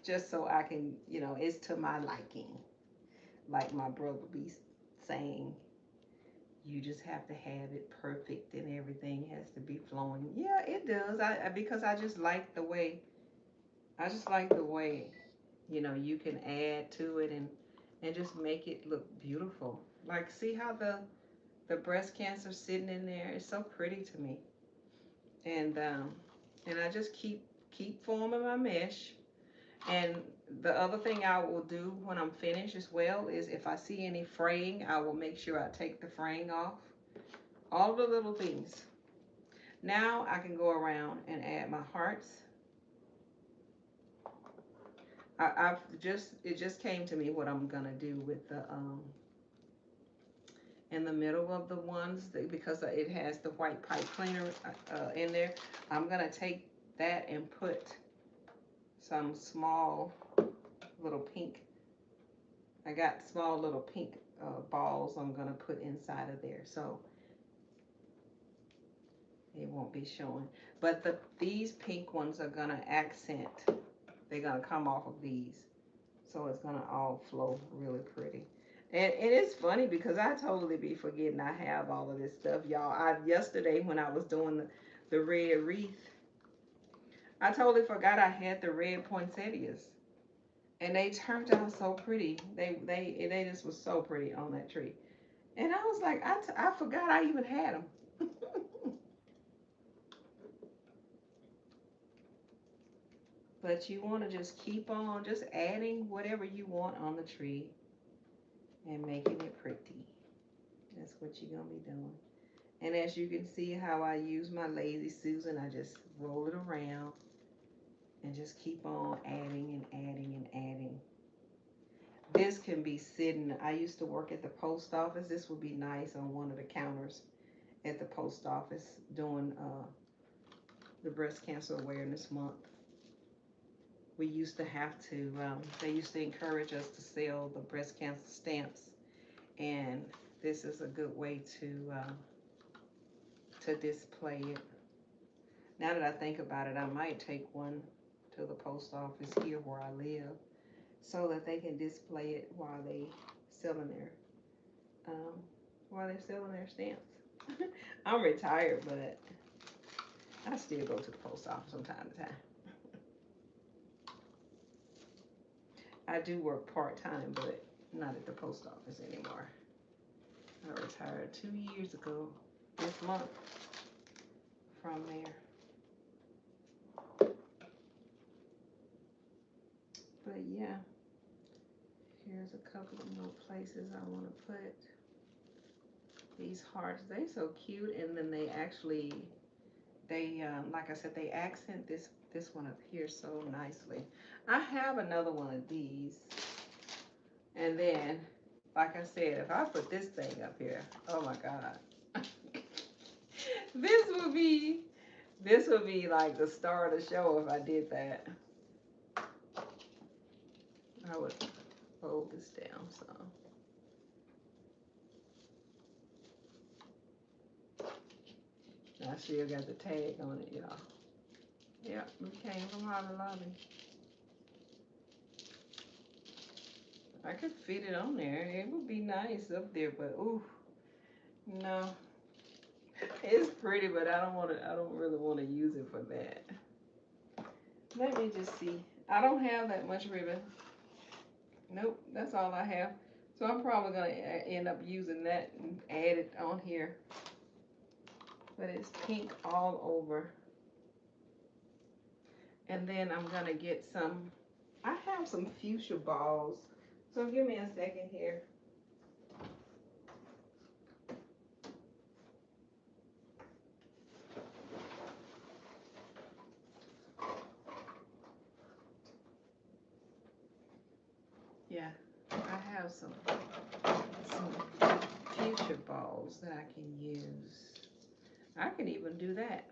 Just so I can, it's to my liking. Like my brother be saying, you just have to have it perfect and everything has to be flowing. Yeah, it does. Because I just like the way, you can add to it and just make it look beautiful. Like, see how the breast cancer sitting in there? It's so pretty to me. And I just keep forming my mesh. And the other thing I will do when I'm finished as well is, if I see any fraying, I will make sure I take the fraying off. All the little things. Now I can go around and add my hearts. It just came to me what I'm gonna do with the in the middle of the ones, because it has the white pipe cleaner in there. I'm gonna take that and put some small little pink. I got small little pink balls I'm gonna put inside of there, so it won't be showing. But these pink ones are gonna accent. They're gonna come off of these, so it's gonna all flow really pretty. And it's funny because I totally be forgetting I have all of this stuff, y'all. Yesterday when I was doing the red wreath, I totally forgot I had the red poinsettias, and they turned out so pretty. They just was so pretty on that tree, and I was like, I forgot I even had them. But you want to just keep on just adding whatever you want on the tree and making it pretty. That's what you're going to be doing. And as you can see how I use my Lazy Susan, I just roll it around and just keep on adding and adding and adding. This can be sitting. I used to work at the post office. This would be nice on one of the counters at the post office doing the Breast Cancer Awareness Month. We used to have to, they used to encourage us to sell the breast cancer stamps, and this is a good way to display it. Now that I think about it, I might take one to the post office here where I live, so that they can display it while they selling their stamps. I'm retired, but I still go to the post office from time to time. I do work part-time, but not at the post office anymore. I retired 2 years ago this month from there. But yeah, here's a couple of more places I want to put these hearts. They're so cute, and then they actually, like I said, they accent this one up here so nicely. I have another one of these And then, like I said, if I put this thing up here, oh my God. this would be this would be like the star of the show if I did that. I would fold this down so. I still got the tag on it, y'all. Yep, we came from Hobby Lobby. I could fit it on there. It would be nice up there, but ooh, no. It's pretty, but I don't want to. I don't really want to use it for that. Let me just see. I don't have that much ribbon. Nope, that's all I have. So I'm probably gonna end up using that and add it on here. But it's pink all over. And then I'm gonna get some. I have some fuchsia balls. So give me a second here. Yeah, I have some fuchsia balls that I can use. I can even do that.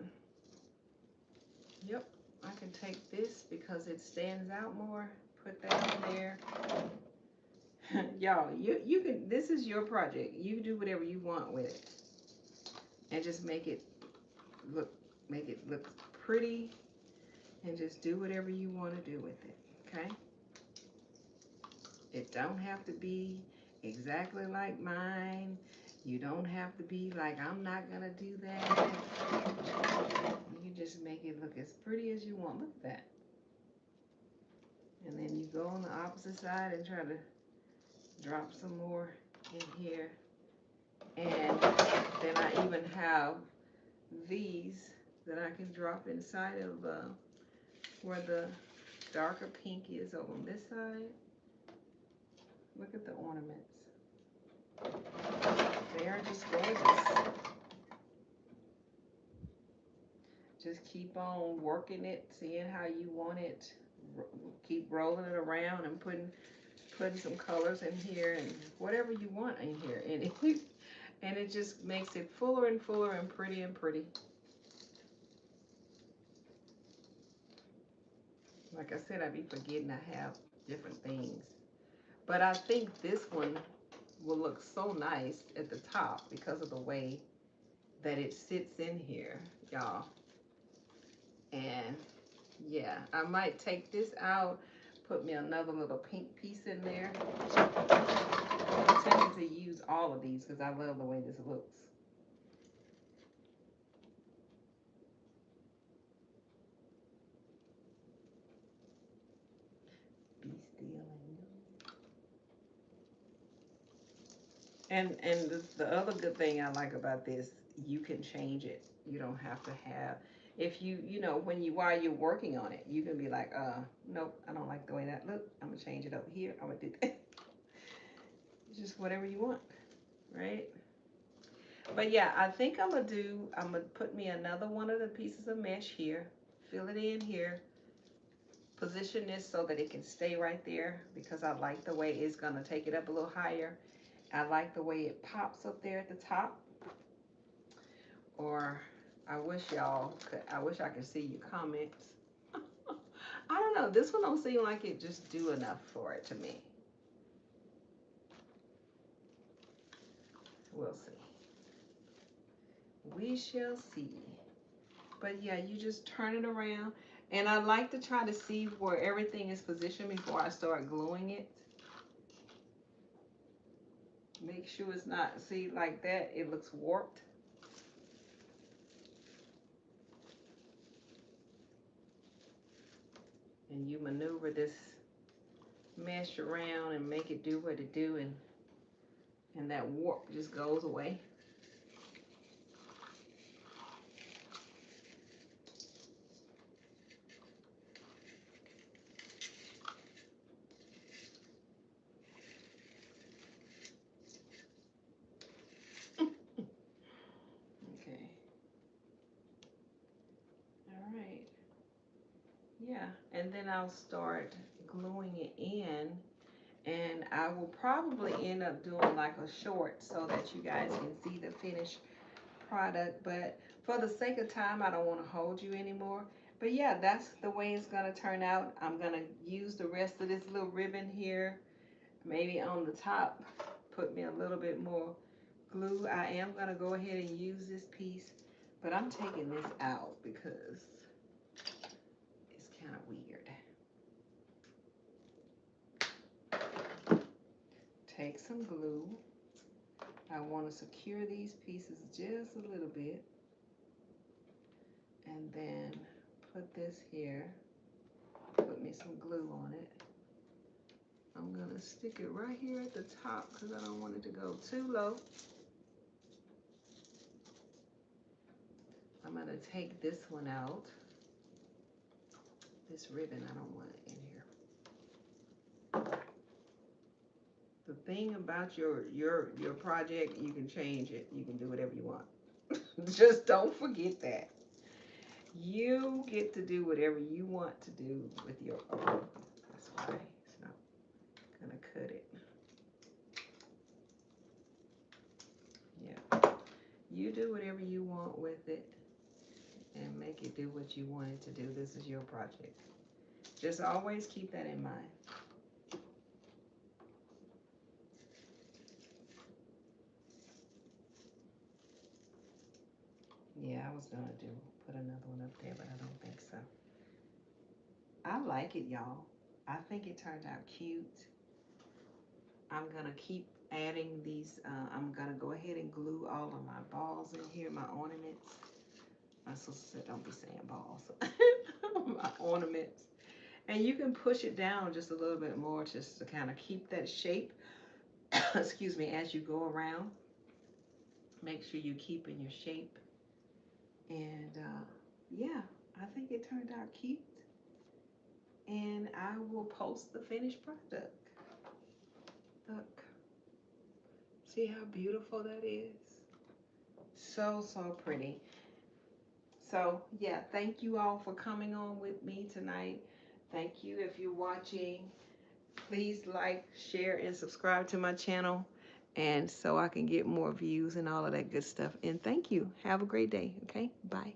Yep, I can take this because it stands out more. Put that in there. Y'all, you can. This is your project. You can do whatever you want with it, and just look make it look pretty, and just do whatever you want to do with it. Okay. It don't have to be exactly like mine. You don't have to be like, I'm not gonna do that. You just make it look as pretty as you want. Look at that. And then you go on the opposite side and try to drop some more in here. And then I even have these that I can drop inside of where the darker pink is over on this side. Look at the ornaments. They are just gorgeous. Just keep on working it, seeing how you want it. Keep rolling it around and putting some colors in here and whatever you want in here. And it just makes it fuller and fuller and pretty and pretty. Like I said, I'd be forgetting I have different things. But I think this one will look so nice at the top because of the way that it sits in here, y'all. And yeah, I might take this out, put me another little pink piece in there. I'm tempted to use all of these because I love the way this looks. Be still and the other good thing I like about this, you can change it. You don't have to have, if you know, while you're working on it, you can be like, nope, I don't like the way that look. I'm gonna change it over here. I'm gonna do that. Just whatever you want, right? But yeah, I think I'm gonna put me another one of the pieces of mesh here, fill it in here, position this so that it can stay right there because I like the way it's gonna take it up a little higher. I like the way it pops up there at the top. Or I wish I could see your comments. I don't know, this one don't seem like it just do enough for it to me. We'll see. We shall see. But yeah, you just turn it around. And I like to try to see where everything is positioned before I start gluing it. Make sure it's not, see, like that, it looks warped. And you maneuver this mesh around and make it do what it do, and that warp just goes away. Okay. All right. Yeah, and then I'll start gluing it in, And I will probably end up doing like a short so that you guys can see the finished product. But for the sake of time, I don't want to hold you anymore. But yeah, that's the way it's going to turn out. I'm going to use the rest of this little ribbon here, maybe on the top, put me a little bit more glue. I am going to go ahead and use this piece, but I'm taking this out because it's kind of weird. Take some glue. I want to secure these pieces just a little bit, and then put this here, put me some glue on it. I'm gonna stick it right here at the top because I don't want it to go too low. I'm gonna take this one out. This ribbon, I don't want it in here. The thing about your project, you can change it. You can do whatever you want. Just don't forget that. You get to do whatever you want to do with your own. That's why it's not gonna cut it. Yeah. You do whatever you want with it and make it do what you want it to do. This is your project. Just always keep that in mind. Yeah, I was gonna put another one up there, but I don't think so. I like it, y'all. I think it turned out cute. I'm gonna keep adding these. I'm gonna go ahead and glue all of my balls in here, my ornaments. My sister said, don't be saying balls. My ornaments. And you can push it down just a little bit more just to kind of keep that shape. Excuse me, as you go around. Make sure you're keeping your shape. And yeah, I think it turned out cute. And I will post the finished product. Look. See how beautiful that is? So, so pretty. So, yeah, thank you all for coming on with me tonight. Thank you. If you're watching, please like, share, and subscribe to my channel. And so I can get more views and all of that good stuff. And thank you. Have a great day. Okay? Bye.